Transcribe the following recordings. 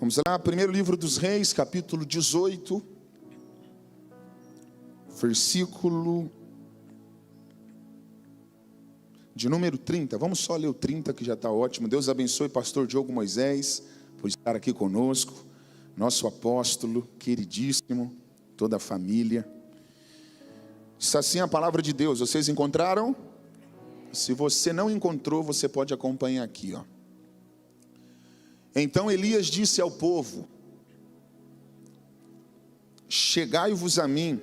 Vamos lá, primeiro livro dos Reis, capítulo 18, versículo de número 30. Vamos só ler o 30, que já está ótimo. Deus abençoe pastor Diogo Moisés por estar aqui conosco, nosso apóstolo queridíssimo, toda a família. Está assim a palavra de Deus. Vocês encontraram? Se você não encontrou, você pode acompanhar aqui, ó. Então Elias disse ao povo: chegai-vos a mim.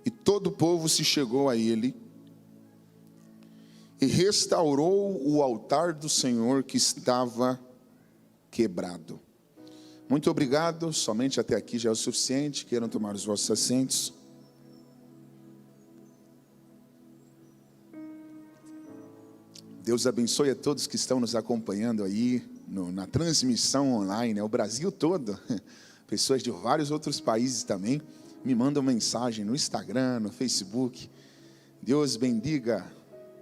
E todo o povo se chegou a ele e restaurou o altar do Senhor que estava quebrado. Muito obrigado, somente até aqui já é o suficiente. Queiram tomar os vossos assentos. Deus abençoe a todos que estão nos acompanhando aí na transmissão online, o Brasil todo. Pessoas de vários outros países também me mandam mensagem no Instagram, no Facebook. Deus bendiga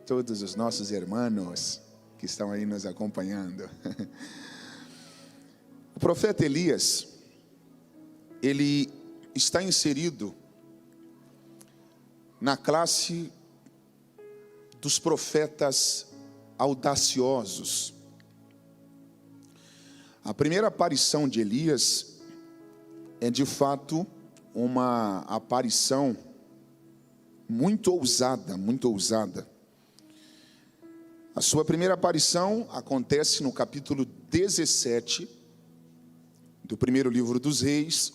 todos os nossos irmãos que estão aí nos acompanhando. O profeta Elias, ele está inserido na classe dos profetas audaciosos. A primeira aparição de Elias é de fato uma aparição muito ousada, muito ousada. A sua primeira aparição acontece no capítulo 17 do primeiro livro dos Reis,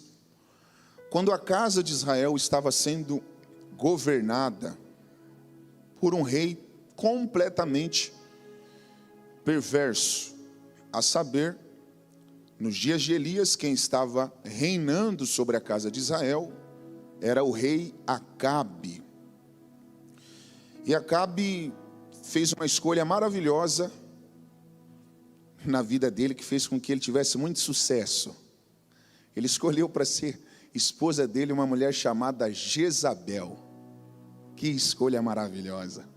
quando a casa de Israel estava sendo governada por um rei completamente perverso, a saber, nos dias de Elias, quem estava reinando sobre a casa de Israel era o rei Acabe. E Acabe fez uma escolha maravilhosa na vida dele, que fez com que ele tivesse muito sucesso. Ele escolheu para ser esposa dele uma mulher chamada Jezabel. Que escolha maravilhosa.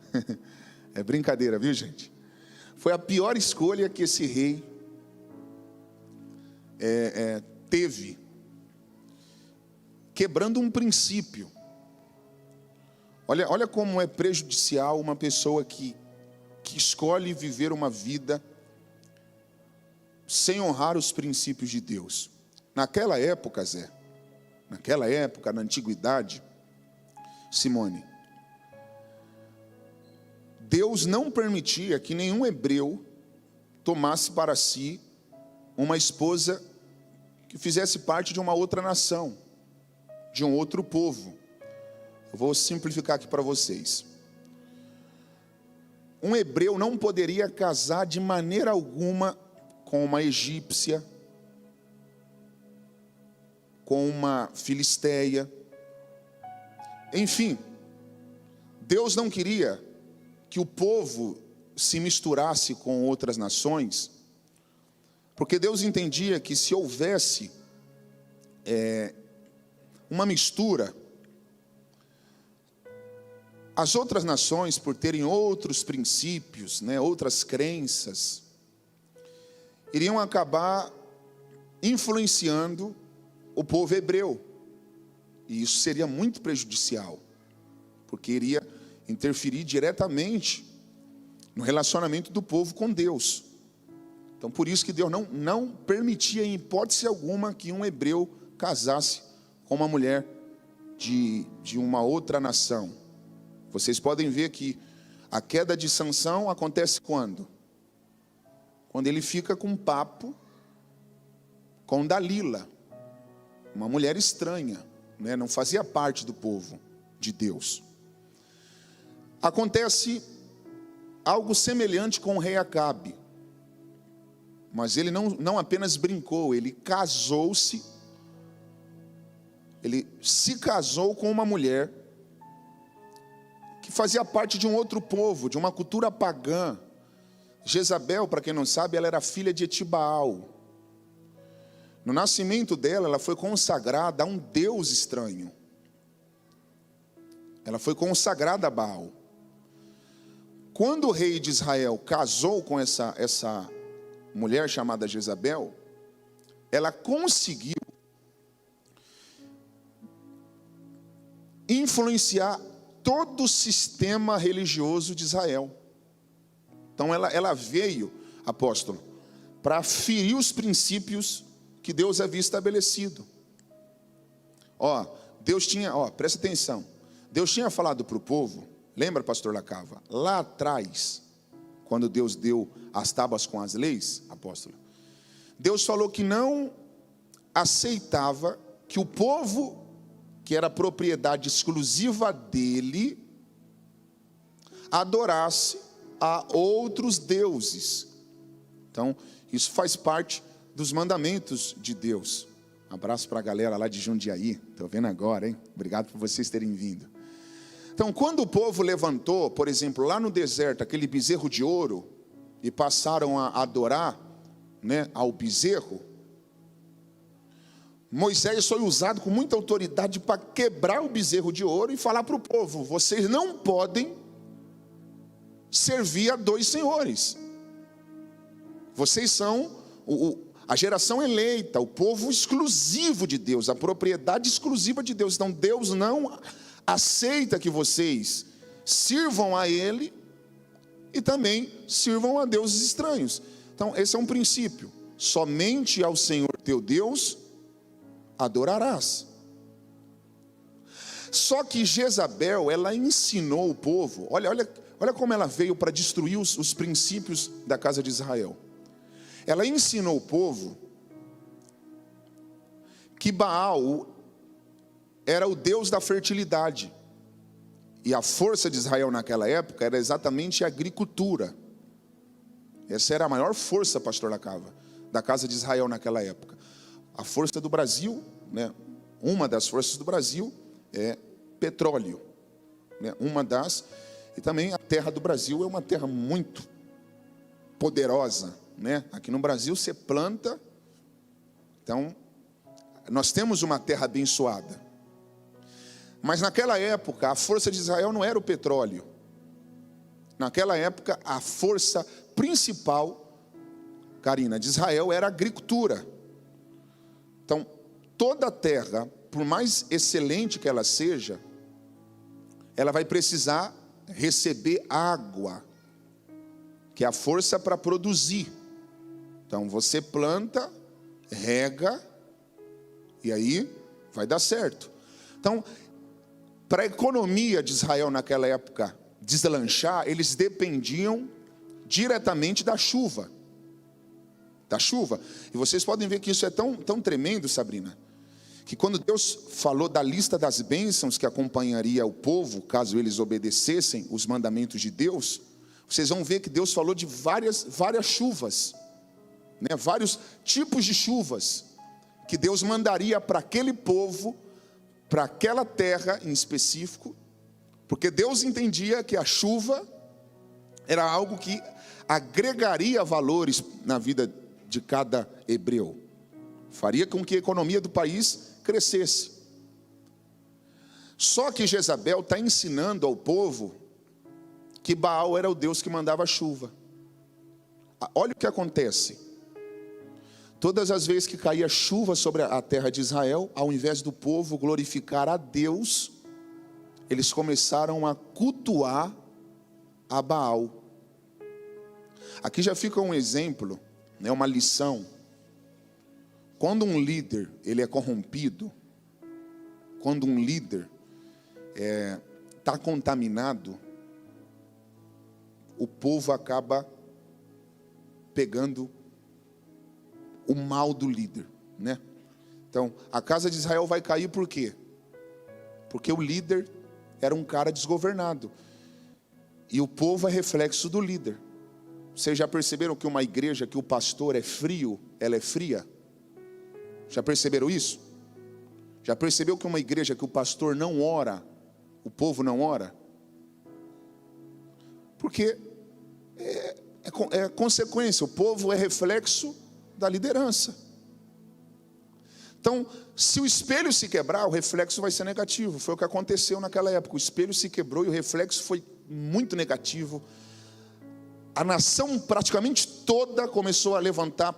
É brincadeira, viu, gente? Foi a pior escolha que esse rei teve, quebrando um princípio. Olha como é prejudicial uma pessoa que escolhe viver uma vida sem honrar os princípios de Deus. Naquela época, na antiguidade, Simone, Deus não permitia que nenhum hebreu tomasse para si uma esposa que fizesse parte de uma outra nação, de um outro povo. Eu vou simplificar aqui para vocês. Um hebreu não poderia casar de maneira alguma com uma egípcia, com uma filisteia. Enfim, Deus não queria que o povo se misturasse com outras nações, porque Deus entendia que se houvesse uma mistura, as outras nações, por terem outros princípios, outras crenças, iriam acabar influenciando o povo hebreu. E isso seria muito prejudicial, porque iria interferir diretamente no relacionamento do povo com Deus. Então, por isso que Deus não permitia, em hipótese alguma, que um hebreu casasse com uma mulher de uma outra nação. Vocês podem ver que a queda de Sansão acontece quando? Quando ele fica com um papo com Dalila, uma mulher estranha, não fazia parte do povo de Deus. Acontece algo semelhante com o rei Acabe, mas ele não apenas brincou, ele casou-se, ele se casou com uma mulher que fazia parte de um outro povo, de uma cultura pagã. Jezabel, para quem não sabe, ela era filha de Etibaal. No nascimento dela, ela foi consagrada a um deus estranho. Ela foi consagrada a Baal. Quando o rei de Israel casou com essa mulher chamada Jezabel, ela conseguiu influenciar todo o sistema religioso de Israel. Então ela veio, apóstolo, para ferir os princípios que Deus havia estabelecido. Presta atenção. Deus tinha falado para o povo, lembra, pastor Lacava? Lá atrás, quando Deus deu as tábuas com as leis, apóstolo, Deus falou que não aceitava que o povo, que era propriedade exclusiva dele, adorasse a outros deuses. Então, isso faz parte dos mandamentos de Deus. Um abraço para a galera lá de Jundiaí, estou vendo agora, hein? Obrigado por vocês terem vindo. Então, quando o povo levantou, por exemplo, lá no deserto, aquele bezerro de ouro, e passaram a adorar, né, ao bezerro, Moisés foi usado com muita autoridade para quebrar o bezerro de ouro e falar para o povo: vocês não podem servir a dois senhores. Vocês são a geração eleita, o povo exclusivo de Deus, a propriedade exclusiva de Deus. Então Deus não aceita que vocês sirvam a Ele e também sirvam a deuses estranhos. Então esse é um princípio: somente ao Senhor teu Deus adorarás. Só que Jezabel, ela ensinou o povo, olha como ela veio para destruir os princípios da casa de Israel. Ela ensinou o povo que Baal era o deus da fertilidade. E a força de Israel naquela época era exatamente a agricultura. Essa era a maior força, pastor Lacava, da casa de Israel naquela época. A força do Brasil, né, uma das forças do Brasil é petróleo, né, e também a terra do Brasil é uma terra muito poderosa, né? Aqui no Brasil você planta, então nós temos uma terra abençoada. Mas naquela época a força de Israel não era o petróleo. Naquela época a força principal, Karina, de Israel era a agricultura. Então, toda a terra, por mais excelente que ela seja, ela vai precisar receber água, que é a força para produzir. Então, você planta, rega, e aí vai dar certo. Então, para a economia de Israel naquela época deslanchar, eles dependiam diretamente da chuva. E vocês podem ver que isso é tão tremendo, Sabrina, que quando Deus falou da lista das bênçãos que acompanharia o povo, caso eles obedecessem os mandamentos de Deus, vocês vão ver que Deus falou de várias chuvas, né? Vários tipos de chuvas que Deus mandaria para aquele povo, para aquela terra em específico, porque Deus entendia que a chuva era algo que agregaria valores na vida de cada hebreu, faria com que a economia do país crescesse. Só que Jezabel está ensinando ao povo que Baal era o Deus que mandava a chuva. Olha o que acontece: todas as vezes que caía chuva sobre a terra de Israel, ao invés do povo glorificar a Deus, eles começaram a cultuar a Baal. Aqui já fica um exemplo, né, uma lição. Quando um líder ele é corrompido, quando um líder está contaminado, o povo acaba pegando o mal do líder, né? Então, a casa de Israel vai cair por quê? Porque o líder era um cara desgovernado. E o povo é reflexo do líder. Vocês já perceberam que uma igreja que o pastor é frio, ela é fria? Já perceberam isso? Já percebeu que uma igreja que o pastor não ora, o povo não ora? Porque é consequência, o povo é reflexo da liderança. Então, se o espelho se quebrar, o reflexo vai ser negativo. Foi o que aconteceu naquela época. O espelho se quebrou e o reflexo foi muito negativo. A nação praticamente toda começou a levantar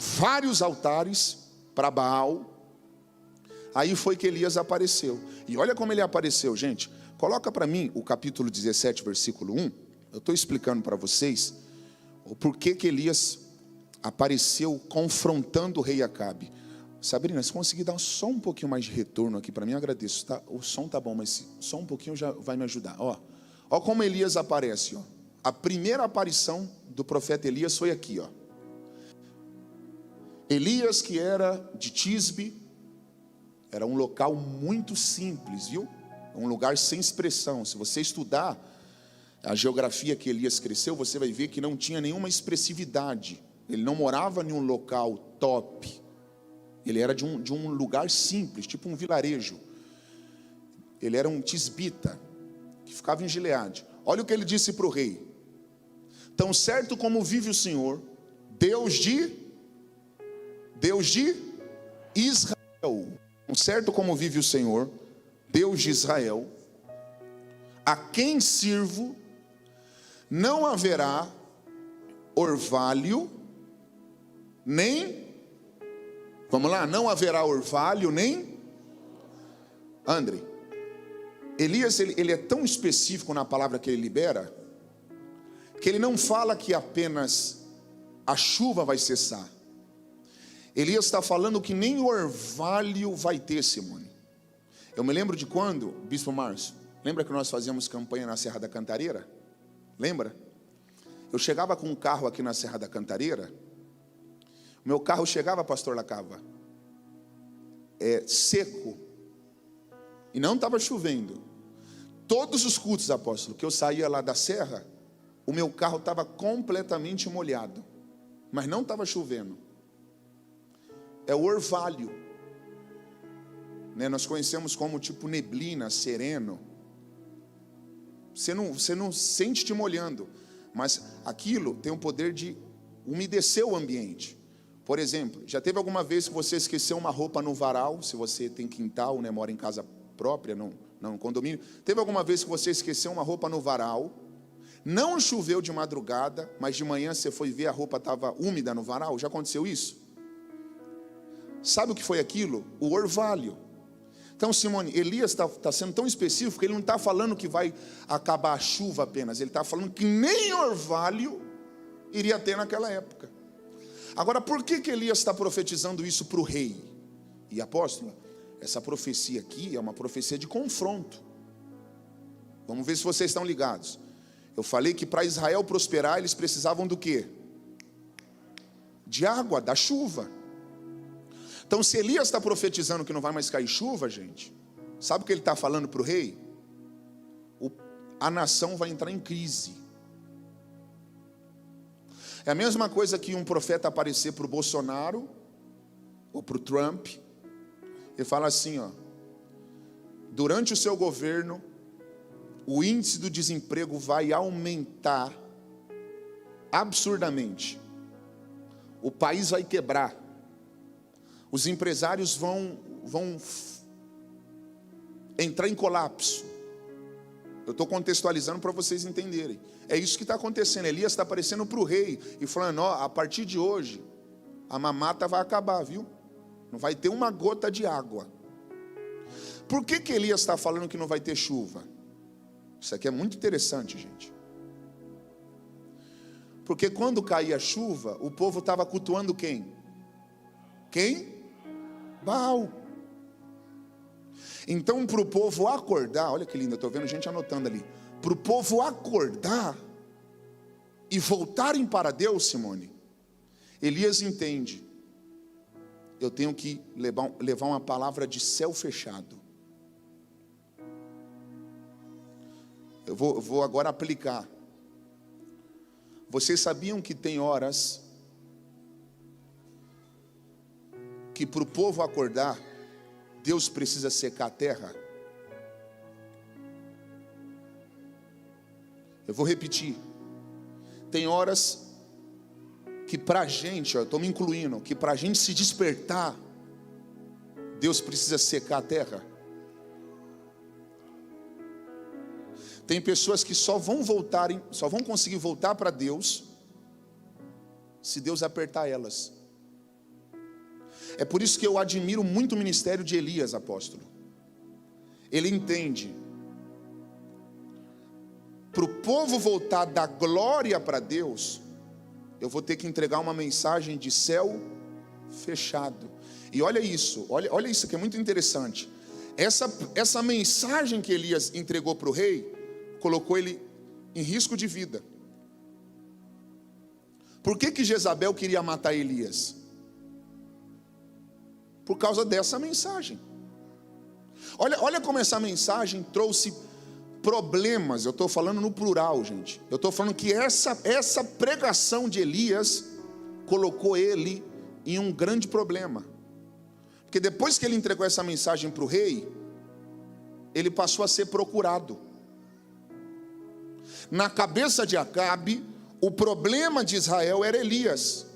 vários altares para Baal. Aí foi que Elias apareceu. E olha como ele apareceu, gente. Coloca para mim o capítulo 17, versículo 1. Eu estou explicando para vocês o porquê que Elias apareceu confrontando o rei Acabe. Sabrina, se conseguir dar só um pouquinho mais de retorno aqui para mim, eu agradeço. Tá? O som tá bom, mas só um pouquinho já vai me ajudar. Ó como Elias aparece. Ó. A primeira aparição do profeta Elias foi aqui. Ó. Elias, que era de Tisbe, era um local muito simples, viu? Um lugar sem expressão. Se você estudar a geografia que Elias cresceu, você vai ver que não tinha nenhuma expressividade. Ele não morava em um local top. Ele era de um lugar simples, tipo um vilarejo. Ele era um tisbita, que ficava em Gileade. Olha o que ele disse para o rei: tão certo como vive o Senhor, Deus de Israel, tão certo como vive o Senhor, Deus de Israel, a quem sirvo, não haverá orvalho, nem, vamos lá, não haverá orvalho, nem, André, Elias, ele é tão específico na palavra que ele libera, que ele não fala que apenas a chuva vai cessar. Elias está falando que nem orvalho vai ter, Simone. Eu me lembro de quando, Bispo Márcio, lembra que nós fazíamos campanha na Serra da Cantareira? Lembra? Eu chegava com um carro aqui na Serra da Cantareira. O meu carro chegava, pastor Lacava, seco. E não estava chovendo. Todos os cultos, apóstolo, que eu saía lá da serra, o meu carro estava completamente molhado. Mas não estava chovendo. É o orvalho. Né? Nós conhecemos como tipo neblina, sereno. Você não sente te molhando. Mas aquilo tem o poder de umedecer o ambiente. Por exemplo, já teve alguma vez que você esqueceu uma roupa no varal? Se você tem quintal, né, mora em casa própria, não condomínio. Teve alguma vez que você esqueceu uma roupa no varal? Não choveu de madrugada, mas de manhã você foi ver, a roupa estava úmida no varal? Já aconteceu isso? Sabe o que foi aquilo? O orvalho. Então, Simone, Elias está sendo tão específico que ele não está falando que vai acabar a chuva apenas. Ele está falando que nem orvalho iria ter naquela época. Agora, por que Elias está profetizando isso para o rei? E apóstolo, essa profecia aqui é uma profecia de confronto. Vamos ver se vocês estão ligados. Eu falei que para Israel prosperar, eles precisavam do quê? De água, da chuva. Então, se Elias está profetizando que não vai mais cair chuva, gente, sabe o que ele está falando para o rei? A nação vai entrar em crise. É a mesma coisa que um profeta aparecer para o Bolsonaro ou para o Trump. Ele fala assim, ó: durante o seu governo, o índice do desemprego vai aumentar absurdamente. O país vai quebrar. Os empresários vão entrar em colapso. Eu estou contextualizando para vocês entenderem. É isso que está acontecendo. Elias está aparecendo para o rei e falando: ó, a partir de hoje, a mamata vai acabar, viu? Não vai ter uma gota de água. Por que Elias está falando que não vai ter chuva? Isso aqui é muito interessante, gente. Porque quando caía a chuva, o povo estava cultuando quem? Quem? Baal. Então, para o povo acordar, olha que lindo, eu estou vendo gente anotando ali. Para o povo acordar e voltarem para Deus, Simone, Elias entende: eu tenho que levar uma palavra de céu fechado. Eu vou agora aplicar. Vocês sabiam que tem horas que para o povo acordar, Deus precisa secar a terra? Eu vou repetir. Tem horas que para a gente, eu estou me incluindo, que para a gente se despertar, Deus precisa secar a terra. Tem pessoas que só vão conseguir voltar para Deus se Deus apertar elas. É por isso que eu admiro muito o ministério de Elias, apóstolo. Ele entende. Para o povo voltar da glória para Deus, eu vou ter que entregar uma mensagem de céu fechado. E olha isso, olha isso que é muito interessante. Essa mensagem que Elias entregou para o rei, colocou ele em risco de vida. Por que Jezabel queria matar Elias? Por causa dessa mensagem. Olha como essa mensagem trouxe problemas. Eu estou falando no plural, gente. Eu estou falando que essa pregação de Elias colocou ele em um grande problema. Porque depois que ele entregou essa mensagem para o rei, ele passou a ser procurado. Na cabeça de Acabe, o problema de Israel era Elias.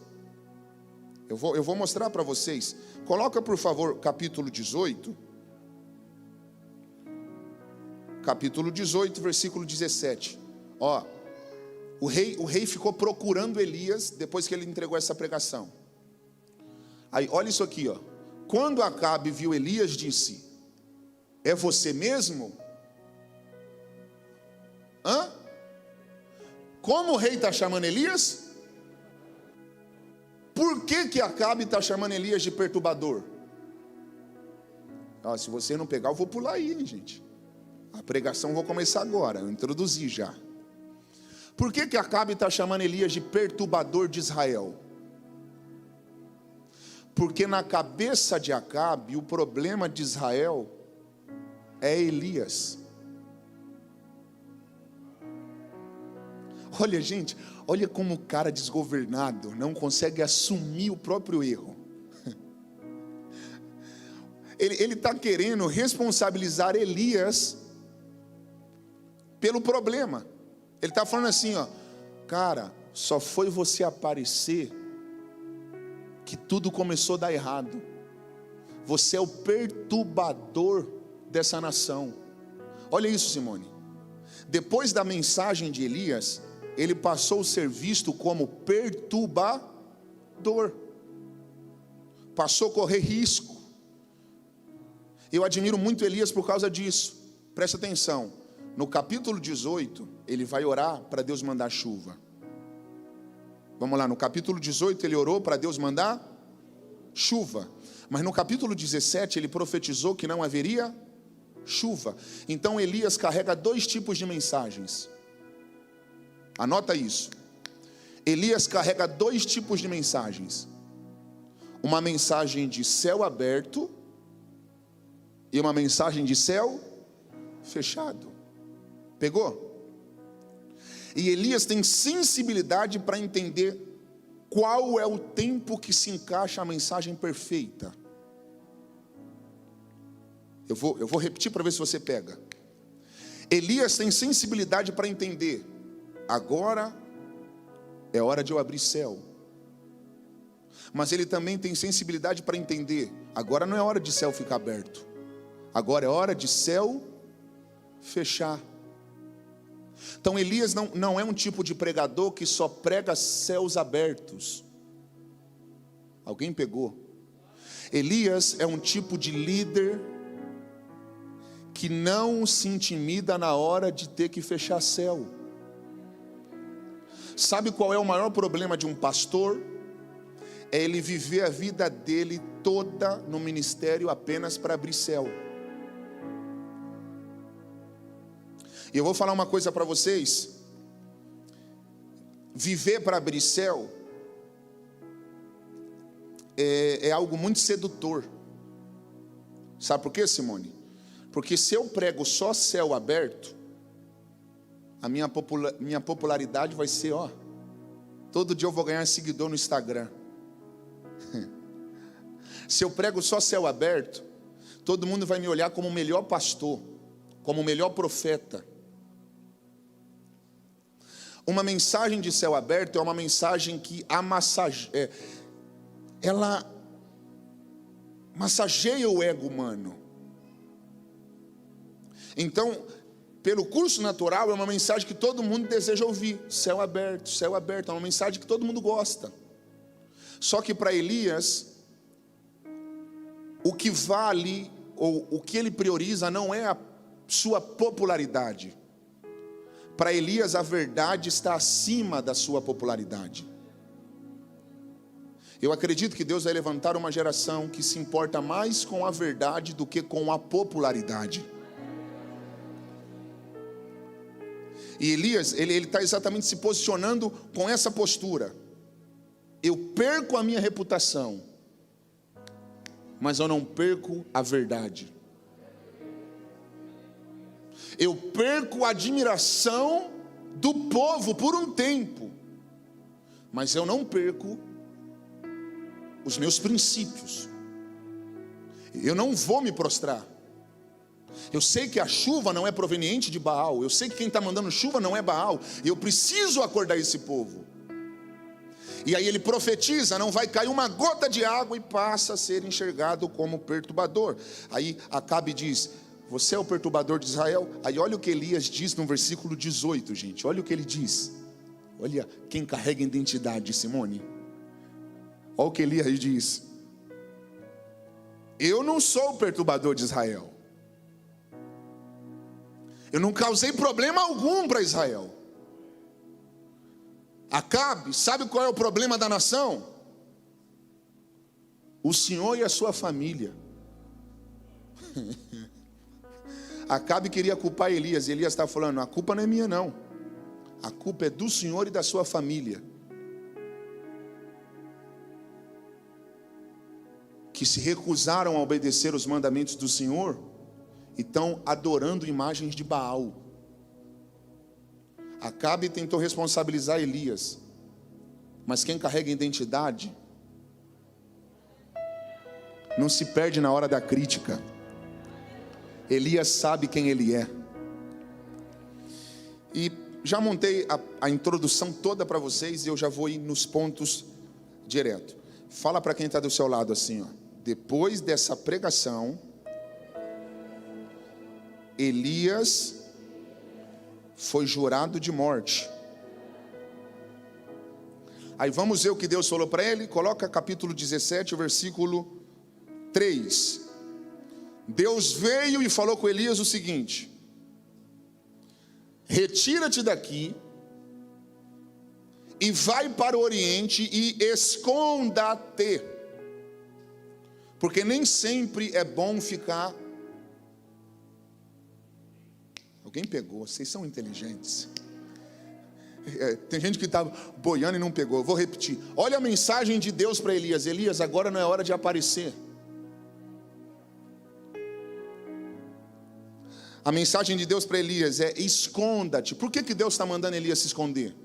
Eu vou mostrar para vocês. Coloca, por favor, capítulo 18. Capítulo 18, versículo 17. Ó, o rei ficou procurando Elias depois que ele entregou essa pregação. Aí, olha isso aqui, ó. Quando Acabe viu Elias, disse: é você mesmo? Hã? Como o rei está chamando Elias? Por que Acabe está chamando Elias de perturbador? Ah, se você não pegar, eu vou pular aí, hein, gente. A pregação eu vou começar agora, eu introduzi já. Por que Acabe está chamando Elias de perturbador de Israel? Porque na cabeça de Acabe, o problema de Israel é Elias. Olha, gente, olha como o cara desgovernado não consegue assumir o próprio erro. Ele está querendo responsabilizar Elias pelo problema. Ele está falando assim, ó, cara, só foi você aparecer que tudo começou a dar errado. Você é o perturbador dessa nação. Olha isso, Simone. Depois da mensagem de Elias, ele passou a ser visto como perturbador. Passou a correr risco. Eu admiro muito Elias por causa disso. Presta atenção. No capítulo 18, ele vai orar para Deus mandar chuva. Vamos lá, no capítulo 18 ele orou para Deus mandar chuva. Mas no capítulo 17 ele profetizou que não haveria chuva. Então Elias carrega dois tipos de mensagens. Anota isso. Elias carrega dois tipos de mensagens. Uma mensagem de céu aberto e uma mensagem de céu fechado. Pegou? E Elias tem sensibilidade para entender qual é o tempo que se encaixa a mensagem perfeita. Eu vou repetir para ver se você pega. Elias tem sensibilidade para entender: agora é hora de eu abrir céu. Mas ele também tem sensibilidade para entender: agora não é hora de céu ficar aberto, agora é hora de céu fechar. Então Elias não é um tipo de pregador que só prega céus abertos. Alguém pegou? Elias é um tipo de líder que não se intimida na hora de ter que fechar céu. Sabe qual é o maior problema de um pastor? É ele viver a vida dele toda no ministério apenas para abrir céu. E eu vou falar uma coisa para vocês. Viver para abrir céu é algo muito sedutor. Sabe por quê, Simone? Porque se eu prego só céu aberto, a minha popularidade vai ser, ó, todo dia eu vou ganhar seguidor no Instagram. Se eu prego só céu aberto, todo mundo vai me olhar como o melhor pastor, como o melhor profeta. Uma mensagem de céu aberto é uma mensagem que ela massageia o ego humano. Então, pelo curso natural, é uma mensagem que todo mundo deseja ouvir. Céu aberto, é uma mensagem que todo mundo gosta. Só que para Elias, o que vale, ou o que ele prioriza não é a sua popularidade. Para Elias, a verdade está acima da sua popularidade. Eu acredito que Deus vai levantar uma geração que se importa mais com a verdade do que com a popularidade. E Elias, ele está exatamente se posicionando com essa postura. Eu perco a minha reputação, mas eu não perco a verdade. Eu perco a admiração do povo por um tempo, mas eu não perco os meus princípios. Eu não vou me prostrar. Eu sei que a chuva não é proveniente de Baal. Eu sei que quem está mandando chuva não é Baal. Eu preciso acordar esse povo. E aí ele profetiza, não vai cair uma gota de água, e passa a ser enxergado como perturbador. Aí Acabe diz: você é o perturbador de Israel? Aí olha o que Elias diz no versículo 18, gente. Olha o que ele diz. Olha quem carrega identidade, Simone. Olha o que Elias diz: eu não sou o perturbador de Israel. Eu não causei problema algum para Israel. Acabe, sabe qual é o problema da nação? O Senhor e a sua família. Acabe queria culpar Elias, e Elias está falando: a culpa não é minha não, a culpa é do Senhor e da sua família, que se recusaram a obedecer os mandamentos do Senhor e estão adorando imagens de Baal. Acabe tentou responsabilizar Elias, mas quem carrega identidade não se perde na hora da crítica. Elias sabe quem ele é. E já montei a introdução toda para vocês, e eu já vou ir nos pontos direto. Fala para quem está do seu lado assim, ó: depois dessa pregação, Elias foi jurado de morte. Aí vamos ver o que Deus falou para ele. Coloca capítulo 17, o versículo 3. Deus veio e falou com Elias o seguinte: retira-te daqui e vai para o Oriente e esconda-te, porque nem sempre é bom ficar... Alguém pegou? Vocês são inteligentes. Tem gente que está boiando e não pegou. Eu vou repetir. Olha a mensagem de Deus para Elias: Elias, agora não é hora de aparecer. A mensagem de Deus para Elias é: esconda-te. Por que Deus está mandando Elias se esconder?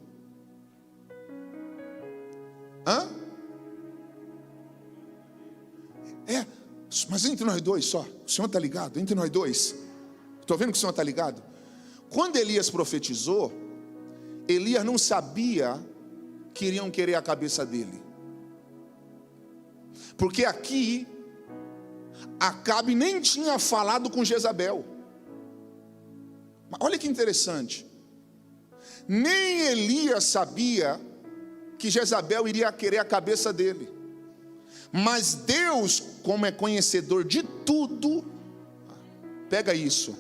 Mas entre nós dois só. O Senhor está ligado? Entre nós dois. Estou vendo que o Senhor está ligado? Quando Elias profetizou, Elias não sabia que iriam querer a cabeça dele. Porque aqui Acabe nem tinha falado com Jezabel. Olha que interessante. Nem Elias sabia que Jezabel iria querer a cabeça dele. Mas Deus, como é conhecedor de tudo, pega isso.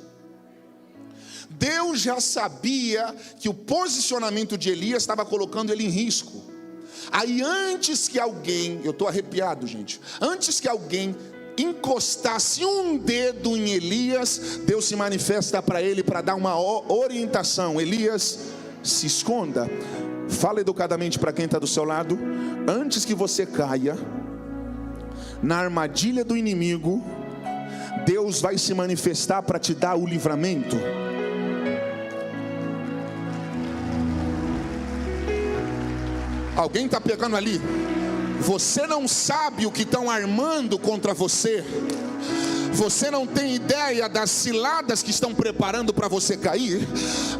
Deus já sabia que o posicionamento de Elias estava colocando ele em risco. Aí antes que alguém, eu estou arrepiado, gente, antes que alguém encostasse um dedo em Elias, Deus se manifesta para ele para dar uma orientação: Elias, se esconda. Fala educadamente para quem está do seu lado: antes que você caia na armadilha do inimigo, Deus vai se manifestar para te dar o livramento. Alguém está pegando ali? Você não sabe o que estão armando contra você. Você não tem ideia das ciladas que estão preparando para você cair.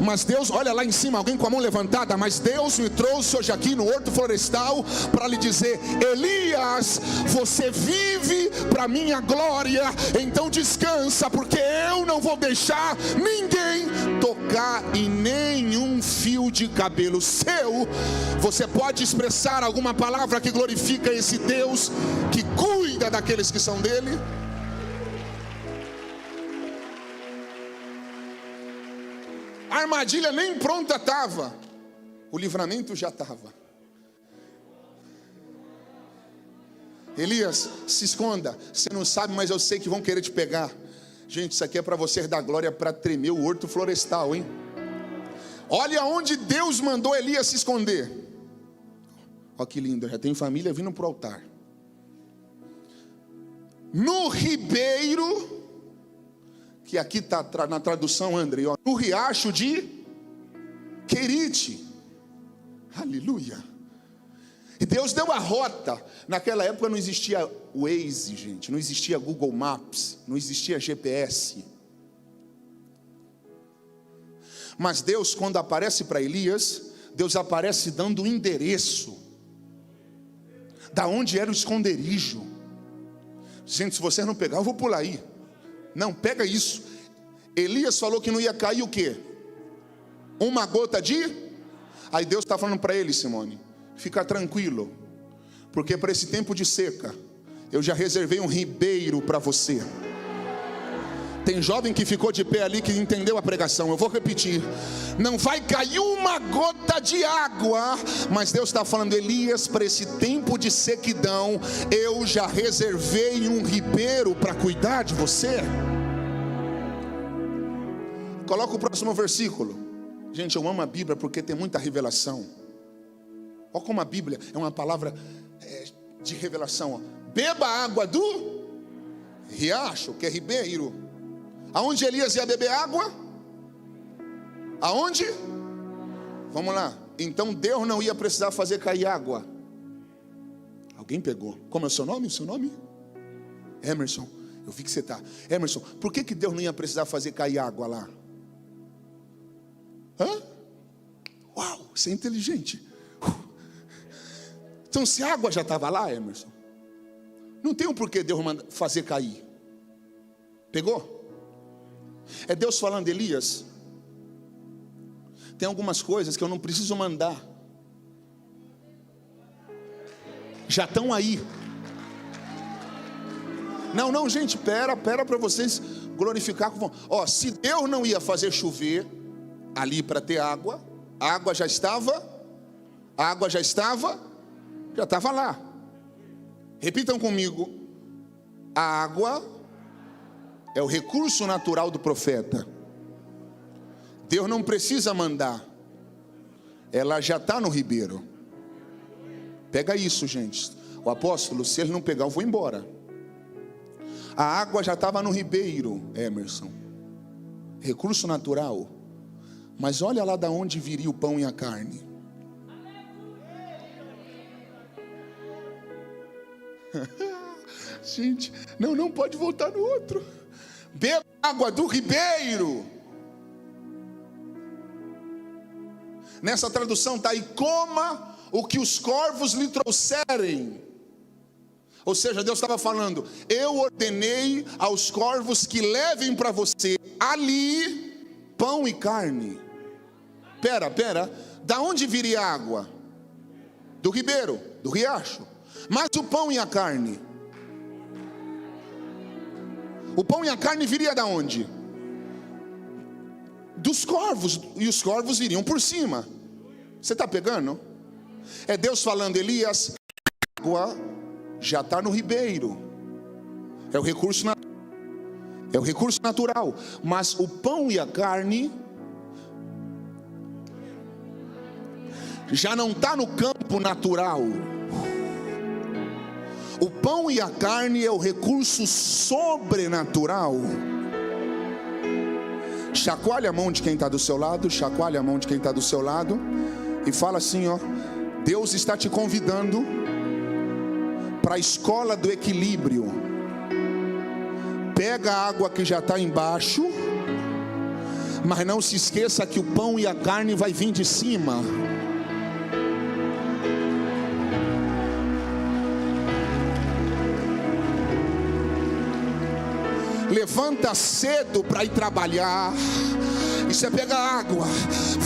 Mas Deus, olha lá em cima, alguém com a mão levantada. Mas Deus me trouxe hoje aqui no Horto Florestal para lhe dizer: Elias, você vive para minha glória. Então descansa, porque eu não vou deixar ninguém tocar em nenhum fio de cabelo seu. Você pode expressar alguma palavra que glorifica esse Deus que cuida daqueles que são dele? armadilha nem pronta estava, o livramento já estava. Elias, se esconda, você não sabe, mas eu sei que vão querer te pegar. Gente, isso aqui é para você dar glória, para tremer o horto florestal, hein? Olha onde Deus mandou Elias se esconder. Olha que lindo, já tem família vindo para o altar. No ribeiro, que aqui está na tradução, André, ó, no riacho de Querite. Aleluia. E Deus deu a rota. Naquela época não existia Waze, gente, não existia Google Maps, não existia GPS. Mas Deus, quando aparece para Elias, Deus aparece dando o endereço da onde era o esconderijo. Gente, se você não pegar, eu vou pular aí. Não, pega isso. Elias falou que não ia cair o quê? Uma gota de... Aí Deus está falando para ele, Simone, fica tranquilo, porque para esse tempo de seca, eu já reservei um ribeiro para você. Tem jovem que ficou de pé ali, que entendeu a pregação. Eu vou repetir: não vai cair uma gota de água, mas Deus está falando, Elias, para esse tempo de sequidão, eu já reservei um ribeiro para cuidar de você. Coloca o próximo versículo. Gente, eu amo a Bíblia porque tem muita revelação. Olha como a Bíblia é uma palavra de revelação, ó. Beba a água do riacho, que é ribeiro. Aonde Elias ia beber água? Aonde? Vamos lá. Então Deus não ia precisar fazer cair água. Alguém pegou? Como é o seu nome? O seu nome? Emerson. Eu vi que você está. Emerson, por que Deus não ia precisar fazer cair água lá? Hã? Uau, você é inteligente. Então se a água já estava lá, Emerson, não tem um porquê Deus fazer cair. Pegou? É Deus falando, Elias, tem algumas coisas que eu não preciso mandar, já estão aí. Não, gente, pera para vocês glorificar. Ó, se Deus não ia fazer chover ali para ter água, a água já estava lá. Repitam comigo: a água é o recurso natural do profeta. Deus não precisa mandar, ela já está no ribeiro. Pega isso, gente. O apóstolo, se ele não pegar, eu vou embora. A água já estava no ribeiro, Emerson, recurso natural. Mas olha lá da onde viria o pão e a carne. Gente, não pode voltar no outro. Beba água do ribeiro. Nessa tradução está aí: coma o que os corvos lhe trouxerem. Ou seja, Deus estava falando, eu ordenei aos corvos que levem para você ali pão e carne. Pera, da onde viria a água? Do ribeiro, do riacho. Mas o pão e a carne? O pão e a carne viria da onde? Dos corvos. E os corvos viriam por cima. Você está pegando? É Deus falando, Elias, a água já está no ribeiro. É o recurso natural. Mas o pão e a carne já não está no campo natural. O pão e a carne é o recurso sobrenatural. Chacoalha a mão de quem está do seu lado. Chacoalha a mão de quem está do seu lado. E fala assim, ó: Deus está te convidando para a escola do equilíbrio. Pega a água que já está embaixo, mas não se esqueça que o pão e a carne vai vir de cima. Levanta cedo para ir trabalhar. Isso é pegar água,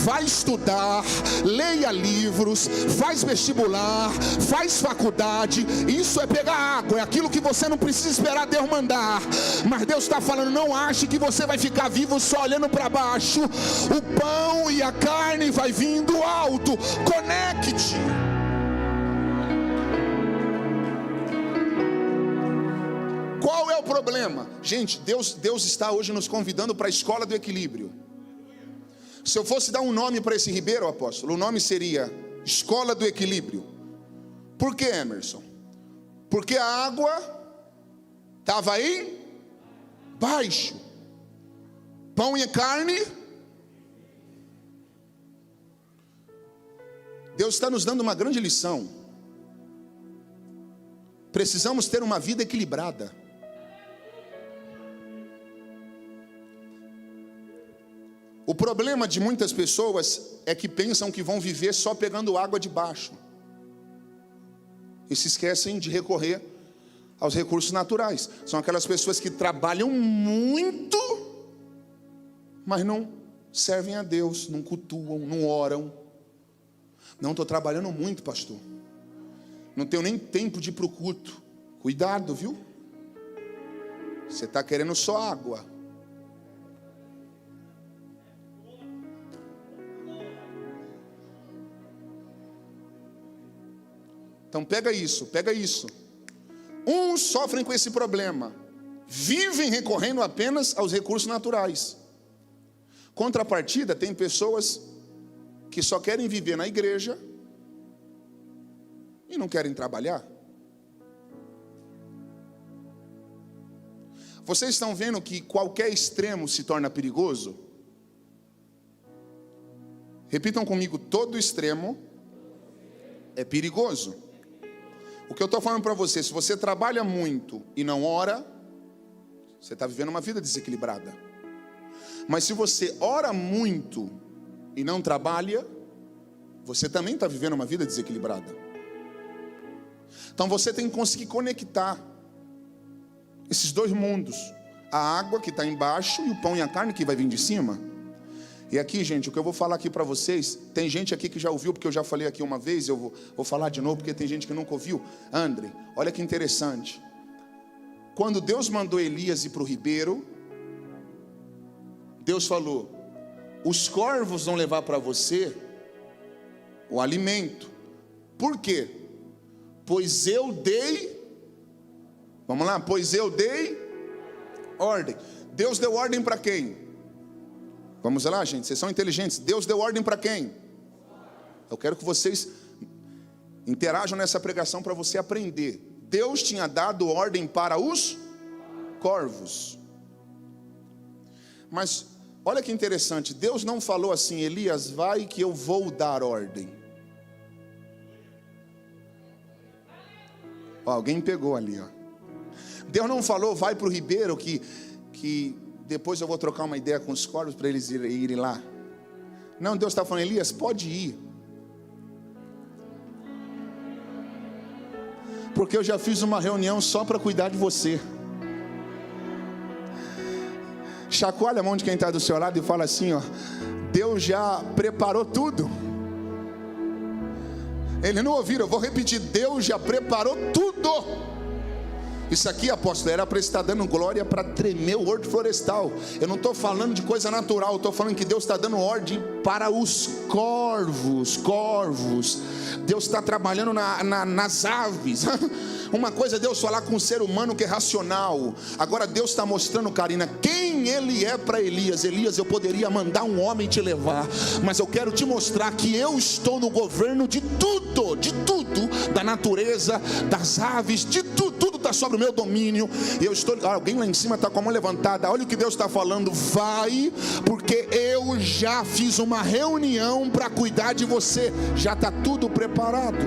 vai estudar, leia livros, faz vestibular, faz faculdade. Isso é pegar água, é aquilo que você não precisa esperar Deus mandar. Mas Deus está falando, não ache que você vai ficar vivo só olhando para baixo. O pão e a carne vai vindo alto. Conecte. Qual é o problema? Gente, Deus está hoje nos convidando para a escola do equilíbrio. Se eu fosse dar um nome para esse ribeiro, apóstolo, o nome seria Escola do Equilíbrio. Por que, Emerson? Porque a água estava aí baixo. Pão e carne. Deus está nos dando uma grande lição. Precisamos ter uma vida equilibrada. O problema de muitas pessoas é que pensam que vão viver só pegando água de baixo. E se esquecem de recorrer aos recursos naturais. São aquelas pessoas que trabalham muito, mas não servem a Deus, não cultuam, não oram. Não, estou trabalhando muito, pastor. Não tenho nem tempo de ir para o culto. Cuidado, viu? Você está querendo só água. Então pega isso, pega isso. Uns sofrem com esse problema, vivem recorrendo apenas aos recursos naturais. Contrapartida, tem pessoas que só querem viver na igreja e não querem trabalhar. Vocês estão vendo que qualquer extremo se torna perigoso? Repitam comigo, todo extremo é perigoso. O que eu estou falando para você, se você trabalha muito e não ora, você está vivendo uma vida desequilibrada. Mas se você ora muito e não trabalha, você também está vivendo uma vida desequilibrada. Então você tem que conseguir conectar esses dois mundos. A água que está embaixo e o pão e a carne que vai vir de cima. E aqui, gente, o que eu vou falar aqui para vocês, tem gente aqui que já ouviu, porque eu já falei aqui uma vez, eu vou falar de novo, porque tem gente que nunca ouviu. André, olha que interessante. Quando Deus mandou Elias ir para o ribeiro, Deus falou, os corvos vão levar para você o alimento. Por quê? Pois eu dei, vamos lá, pois eu dei ordem. Deus deu ordem para quem? Vamos lá, gente, vocês são inteligentes. Deus deu ordem para quem? Eu quero que vocês interajam nessa pregação para você aprender. Deus tinha dado ordem para os corvos. Mas olha que interessante, Deus não falou assim, Elias, vai que eu vou dar ordem. Ó, alguém pegou ali, ó. Deus não falou, vai para o ribeiro que depois eu vou trocar uma ideia com os corvos para eles irem lá. Não, Deus está falando, Elias, pode ir. Porque eu já fiz uma reunião só para cuidar de você. Chacoalha a mão de quem está do seu lado e fala assim, ó, Deus já preparou tudo. Eles não ouviram, eu vou repetir, Deus já preparou tudo. Isso aqui, apóstolo, era para estar dando glória para tremer o horto florestal. Eu não estou falando de coisa natural, eu estou falando que Deus está dando ordem para os corvos. Deus está trabalhando nas aves. Uma coisa é Deus falar com um ser humano que é racional. Agora Deus está mostrando, Karina, quem Ele é para Elias. Elias, eu poderia mandar um homem te levar, mas eu quero te mostrar que eu estou no governo de tudo, da natureza, das aves, de tudo está sobre o meu domínio. E eu estou, alguém lá em cima está com a mão levantada. Olha o que Deus está falando, vai, porque eu já fiz uma reunião para cuidar de você, já está tudo preparado.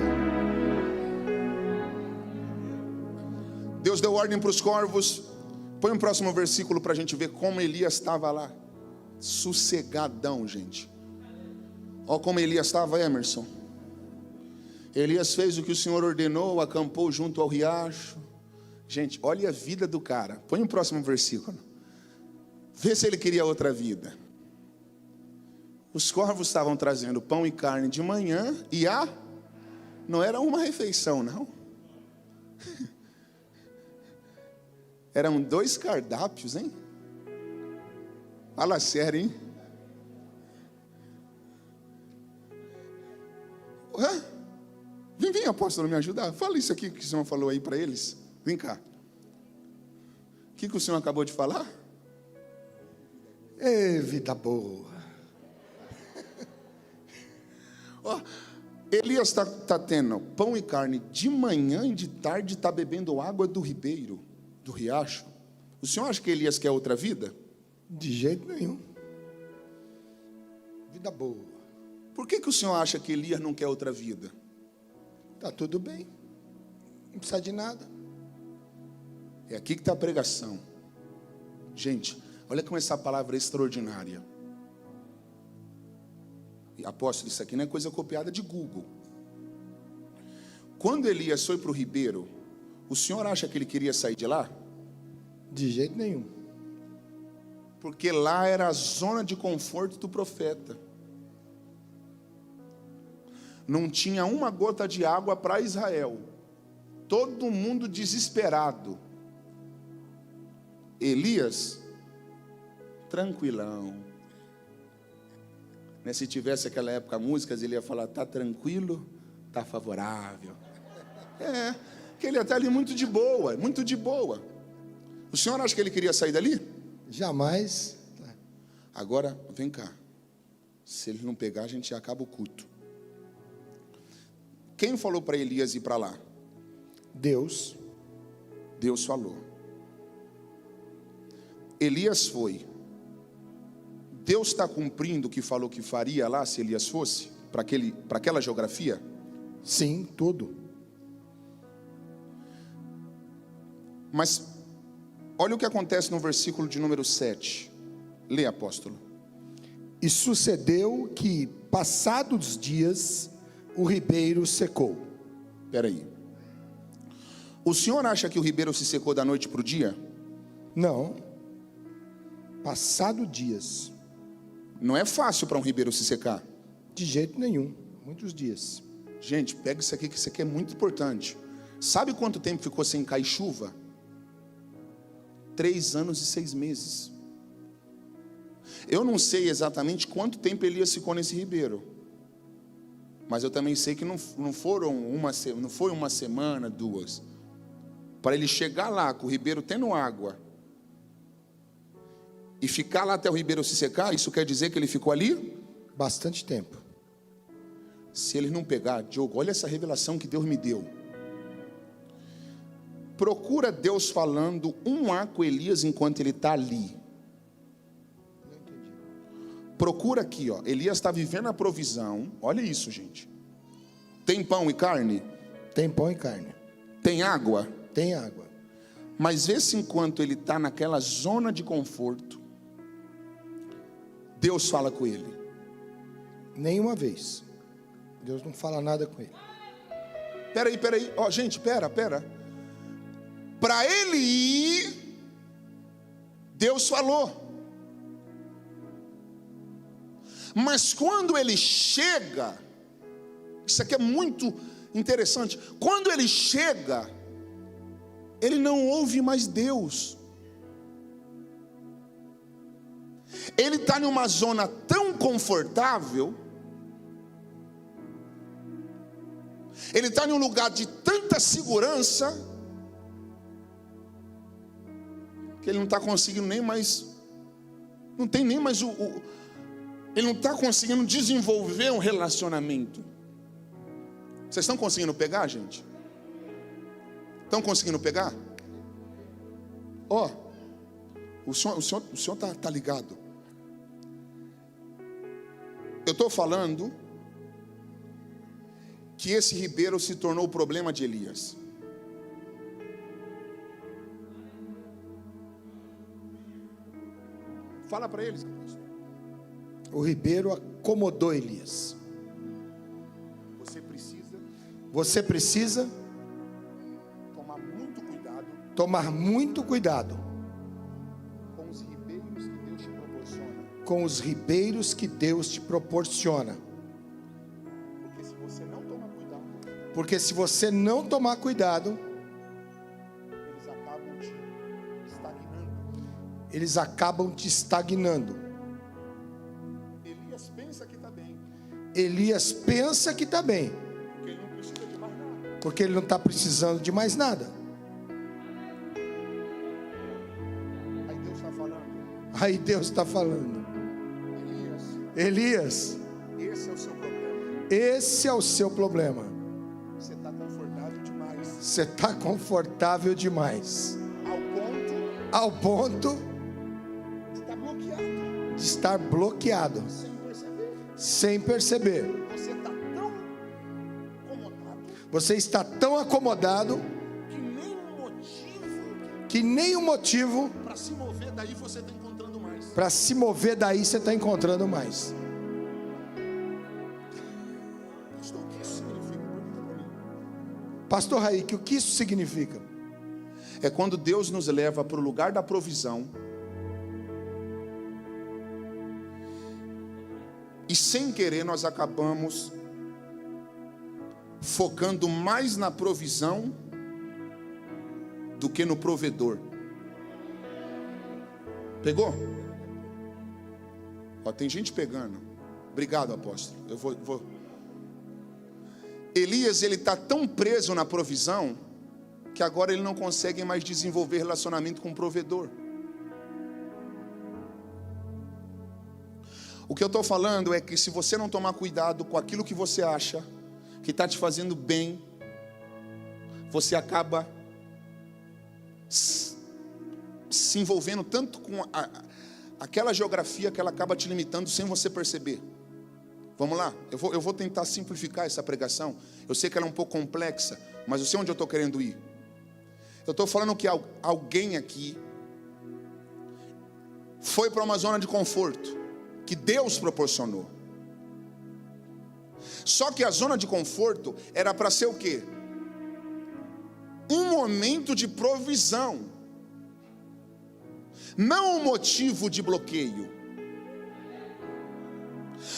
Deus deu ordem para os corvos. Põe o próximo versículo para a gente ver como Elias estava lá, sossegadão, gente. Olha como Elias estava, Emerson. Elias fez o que o Senhor ordenou, acampou junto ao riacho. Gente, olha a vida do cara. Põe o próximo versículo. Vê se ele queria outra vida. Os corvos estavam trazendo pão e carne de manhã e não era uma refeição, não. Eram 2 cardápios, hein? Fala sério, hein? Vem, apóstolo, me ajudar. Fala isso aqui que o senhor falou aí para eles. Vem cá. O que o senhor acabou de falar? Vida boa. Elias está tendo pão e carne de manhã e de tarde, está bebendo água do ribeiro, do riacho. O senhor acha que Elias quer outra vida? De jeito nenhum. Vida boa. Por que o senhor acha que Elias não quer outra vida? Tá tudo bem. Não precisa de nada. É aqui que está a pregação. Gente, olha como essa palavra é extraordinária. E, apóstolo, isso aqui não é coisa copiada de Google. Quando Elias foi para o ribeiro, o senhor acha que ele queria sair de lá? De jeito nenhum. Porque lá era a zona de conforto do profeta. Não tinha uma gota de água para Israel. Todo mundo desesperado. Elias, tranquilão. Se tivesse aquela época músicas, ele ia falar, tá tranquilo, tá favorável. Que ele ia estar ali muito de boa, muito de boa. O senhor acha que ele queria sair dali? Jamais. Agora, vem cá. Se ele não pegar, a gente acaba o culto. Quem falou para Elias ir para lá? Deus. Deus falou. Elias foi. Deus está cumprindo o que falou que faria lá, se Elias fosse, para aquela geografia? Sim, tudo. Mas, olha o que acontece no versículo de número 7. Lê, apóstolo. E sucedeu que, passados dias, o ribeiro secou. Espera aí. O senhor acha que o ribeiro se secou da noite para o dia? Não. Passado dias. Não é fácil para um ribeiro se secar. De jeito nenhum. Muitos dias. Gente, pega isso aqui, que isso aqui é muito importante. Sabe quanto tempo ficou sem cair chuva? 3 anos e 6 meses. Eu não sei exatamente quanto tempo Elias ficou nesse ribeiro. Mas eu também sei que não foi uma semana, 2. Para ele chegar lá, com o ribeiro tendo água, e ficar lá até o ribeiro se secar, isso quer dizer que ele ficou ali? Bastante tempo. Se ele não pegar, Diogo, olha essa revelação que Deus me deu. Procura Deus falando com Elias enquanto ele está ali. Procura aqui, ó. Elias está vivendo a provisão. Olha isso, gente. Tem pão e carne? Tem pão e carne. Tem água? Tem água. Mas vê se enquanto ele está naquela zona de conforto, Deus fala com ele. Nenhuma vez. Deus não fala nada com ele. Peraí. Ó, gente, pera. Para ele ir, Deus falou. Mas quando ele chega, isso aqui é muito interessante. Quando ele chega, ele não ouve mais Deus. Ele está em uma zona tão confortável, ele está em um lugar de tanta segurança, que ele não está conseguindo nem mais, não tem nem mais ele não está conseguindo desenvolver um relacionamento. Vocês estão conseguindo pegar, gente? Estão conseguindo pegar? Ó, o senhor tá ligado? Eu estou falando que esse ribeiro se tornou o problema de Elias. Fala para eles. O ribeiro acomodou Elias. Você precisa tomar muito cuidado com os ribeiros que Deus te proporciona. com os ribeiros que Deus te proporciona. Porque se você não tomar cuidado, eles acabam te estagnando. Elias pensa que está bem. Elias pensa que está bem. Porque ele não precisa de mais nada. Porque ele não está precisando de mais nada. Aí Deus está falando. Aí Deus está falando. Elias, esse é o seu problema. Esse é o seu problema. Você está confortável demais. Você está confortável demais. Ao ponto de estar bloqueado. Sem perceber. Você está tão acomodado. Você está tão acomodado que nem um motivo para se mover daí você está encontrando mais. Para se mover daí você está encontrando mais. Pastor Raik, o que isso significa? É quando Deus nos leva para o lugar da provisão e sem querer nós acabamos focando mais na provisão do que no provedor. Pegou? Ó, tem gente pegando. Obrigado, apóstolo. Eu vou. Elias, ele está tão preso na provisão que agora ele não consegue mais desenvolver relacionamento com o provedor. O que eu estou falando é que se você não tomar cuidado com aquilo que você acha que está te fazendo bem, você acaba se envolvendo tanto com aquela geografia que ela acaba te limitando sem você perceber. Vamos lá, eu vou tentar simplificar essa pregação. Eu sei que ela é um pouco complexa, mas eu sei onde eu estou querendo ir. Eu estou falando que alguém aqui foi para uma zona de conforto que Deus proporcionou. Só que a zona de conforto era para ser o quê? Um momento de provisão, não um motivo de bloqueio.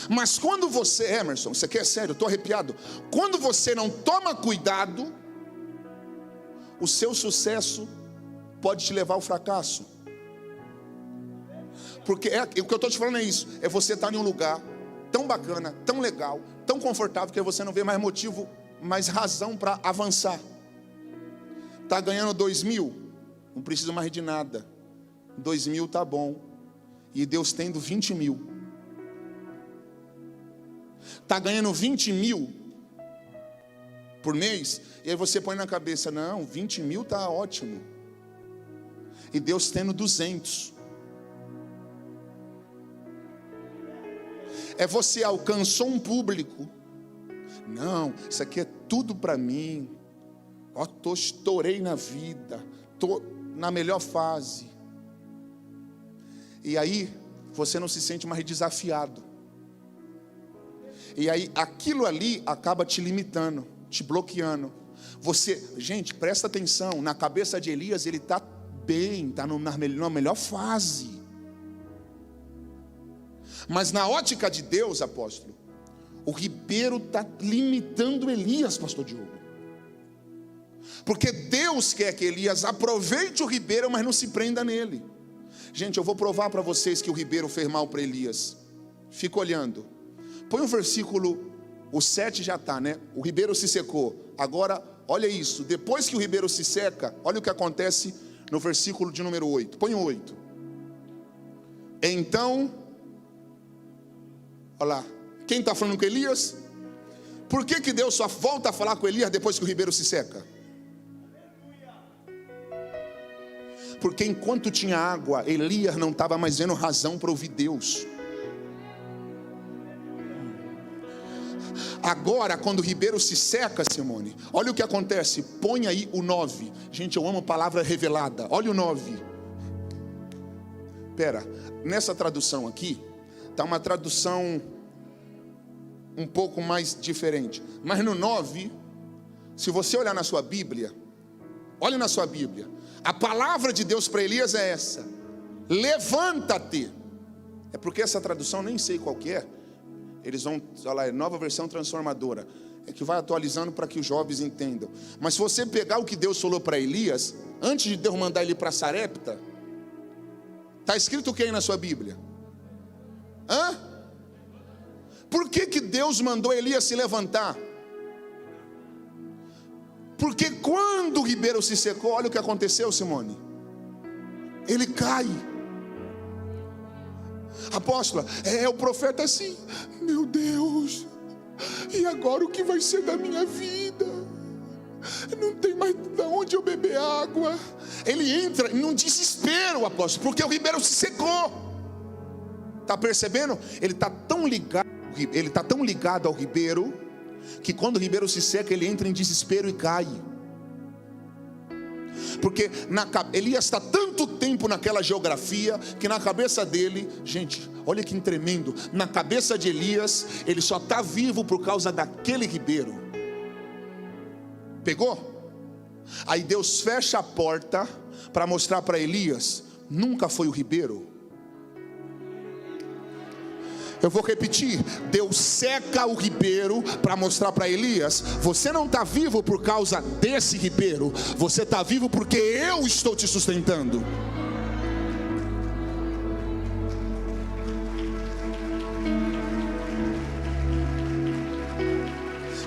Mas quando você, Emerson, você quer sério, eu estou arrepiado. Quando você não toma cuidado, o seu sucesso pode te levar ao fracasso. Porque o que eu estou te falando é isso. É você estar em um lugar tão bacana, tão legal, tão confortável, que você não vê mais motivo, mais razão para avançar. Está ganhando 2.000, não precisa mais de nada. 2.000 tá bom. E Deus tendo 20.000. Está ganhando 20.000 por mês, e aí você põe na cabeça, não, 20.000 está ótimo. E Deus tendo 200. É você alcançou um público. Não, isso aqui é tudo para mim. Ó, estourei na vida, tô na melhor fase. E aí você não se sente mais desafiado. E aí aquilo ali acaba te limitando, te bloqueando. Você, gente, presta atenção. Na cabeça de Elias ele está bem, está na melhor fase. Mas na ótica de Deus, apóstolo, o ribeiro está limitando Elias, pastor Diogo. Porque Deus quer que Elias aproveite o ribeiro, mas não se prenda nele. Gente, eu vou provar para vocês que o ribeiro fez mal para Elias. Fica olhando. Põe o versículo, o 7 já está, né? O ribeiro se secou. Agora, olha isso. Depois que o ribeiro se seca, olha o que acontece no versículo de número 8. Põe o 8. Então, olha lá. Quem está falando com Elias? Por que Deus só volta a falar com Elias depois que o ribeiro se seca? Porque enquanto tinha água, Elias não estava mais vendo razão para ouvir Deus. Agora, quando o ribeiro se seca, Simone, olha o que acontece. Põe aí o 9. Gente, eu amo palavra revelada. Olha o 9. Pera, nessa tradução aqui está uma tradução um pouco mais diferente. Mas no 9, se você olhar na sua Bíblia, olha na sua Bíblia, a palavra de Deus para Elias é essa: levanta-te É porque essa tradução nem sei qual que é. Eles vão falar, é Nova Versão Transformadora. É que vai atualizando para que os jovens entendam. Mas se você pegar o que Deus falou para Elias, antes de Deus mandar ele para Sarepta, está escrito o que aí na sua Bíblia? Por que Deus mandou Elias se levantar? Porque quando o ribeiro se secou, olha o que aconteceu, Simone. Ele cai. Apóstola, o profeta assim, meu Deus, e agora o que vai ser da minha vida? Não tem mais de onde eu beber água. Ele entra num desespero, apóstolo, porque o ribeiro se secou. Está percebendo? Ele está tão ligado ao ribeiro, que quando o ribeiro se seca, ele entra em desespero e cai. Porque Elias está tanto tempo naquela geografia, que na cabeça dele, gente, olha que tremendo, na cabeça de Elias, ele só está vivo por causa daquele ribeiro. Pegou? Aí Deus fecha a porta para mostrar para Elias, nunca foi o ribeiro. Eu vou repetir, Deus seca o ribeiro para mostrar para Elias, você não está vivo por causa desse ribeiro, você está vivo porque eu estou te sustentando.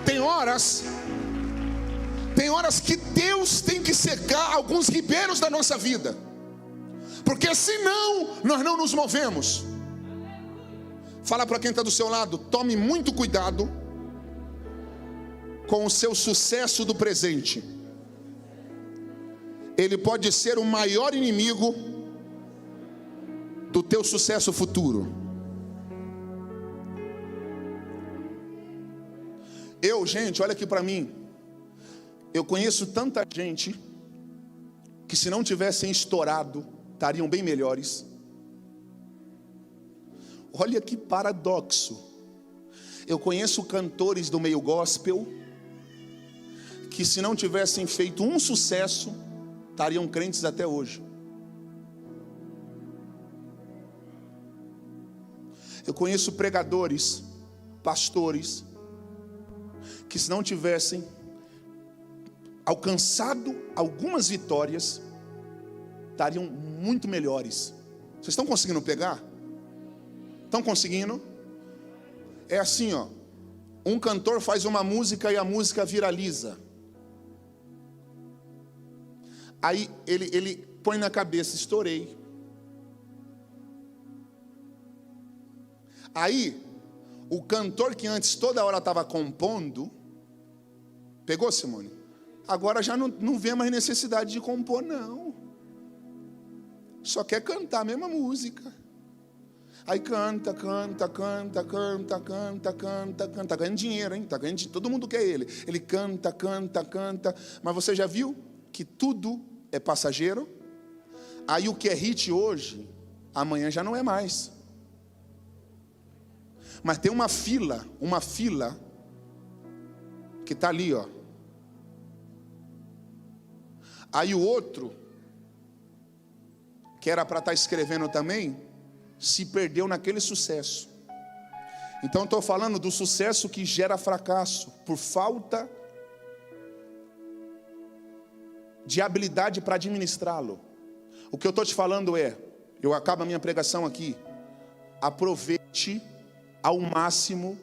Tem horas que Deus tem que secar alguns ribeiros da nossa vida, porque senão nós não nos movemos. Fala para quem está do seu lado, tome muito cuidado com o seu sucesso do presente. Ele pode ser o maior inimigo do teu sucesso futuro. Gente, olha aqui para mim. Eu conheço tanta gente que se não tivessem estourado, estariam bem melhores. Olha que paradoxo. Eu conheço cantores do meio gospel que se não tivessem feito um sucesso, estariam crentes até hoje. Eu conheço pregadores, pastores, que se não tivessem alcançado algumas vitórias, estariam muito melhores. Vocês estão conseguindo pegar? Estão conseguindo? É assim, ó. Um cantor faz uma música e a música viraliza. Aí ele põe na cabeça, estourei. Aí, o cantor que antes toda hora estava compondo, pegou, Simone? Agora já não vê mais necessidade de compor, não. Só quer cantar a mesma música. Aí canta, tá ganhando dinheiro, hein? Tá ganhando, todo mundo quer ele. Ele canta, mas você já viu que tudo é passageiro? Aí o que é hit hoje, amanhã já não é mais. Mas tem uma fila que está ali, ó. Aí o outro, que era para estar escrevendo também, se perdeu naquele sucesso. Então estou falando do sucesso que gera fracasso, por falta de habilidade para administrá-lo. O que eu estou te falando eu acabo a minha pregação aqui, aproveite ao máximo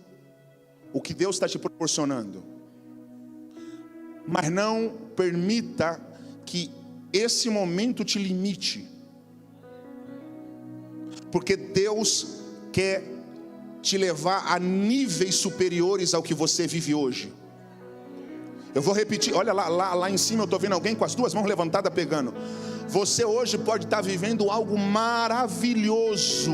o que Deus está te proporcionando, mas não permita que esse momento te limite, porque Deus quer te levar a níveis superiores ao que você vive hoje. Eu vou repetir, olha lá em cima eu estou vendo alguém com as duas mãos levantadas pegando. Você hoje pode estar vivendo algo maravilhoso,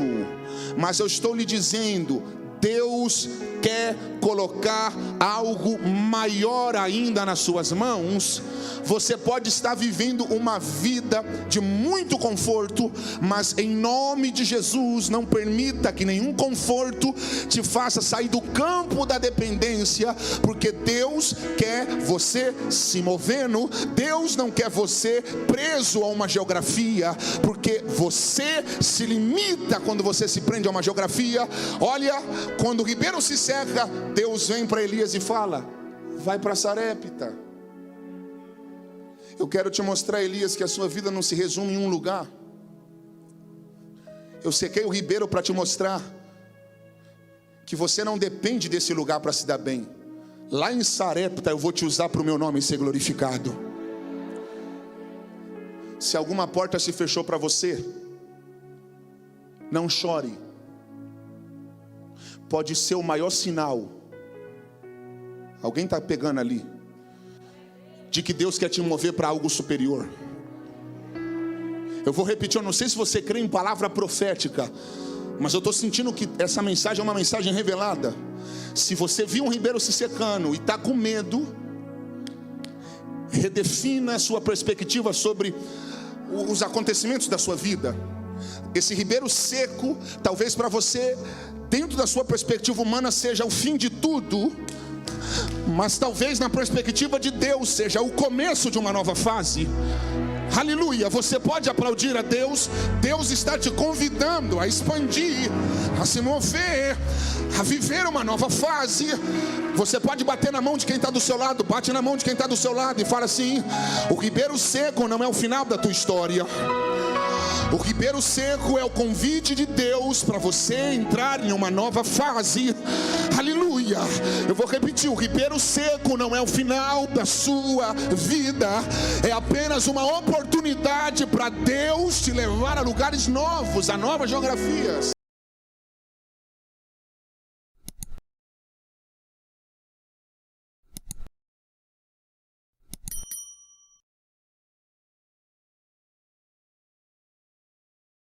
mas eu estou lhe dizendo, Deus quer colocar algo maior ainda nas suas mãos, você pode estar vivendo uma vida de muito conforto, mas em nome de Jesus, não permita que nenhum conforto te faça sair do campo da dependência, porque Deus quer você se movendo. Deus não quer você preso a uma geografia, porque você se limita quando você se prende a uma geografia. Olha, quando o ribeiro se seca, Deus vem para Elias e fala: vai para Sarepta. Eu quero te mostrar, Elias, que a sua vida não se resume em um lugar. Eu sequei o ribeiro para te mostrar que você não depende desse lugar para se dar bem. Lá em Sarepta eu vou te usar para o meu nome ser glorificado. Se alguma porta se fechou para você, não chore. Pode ser o maior sinal. Alguém está pegando ali? De que Deus quer te mover para algo superior. Eu vou repetir, eu não sei se você crê em palavra profética, mas eu estou sentindo que essa mensagem é uma mensagem revelada. Se você viu um ribeiro se secando e está com medo, redefina a sua perspectiva sobre os acontecimentos da sua vida. Esse ribeiro seco, talvez para você, dentro da sua perspectiva humana, seja o fim de tudo, mas talvez na perspectiva de Deus seja o começo de uma nova fase. Aleluia, você pode aplaudir a Deus. Deus está te convidando a expandir, a se mover, a viver uma nova fase. Você pode bater na mão de quem está do seu lado. Bate na mão de quem está do seu lado e fala assim: o ribeiro seco não é o final da tua história. O ribeiro seco é o convite de Deus para você entrar em uma nova fase. Aleluia. Eu vou repetir: o ribeiro seco não é o final da sua vida, é apenas uma oportunidade para Deus te levar a lugares novos, a novas geografias.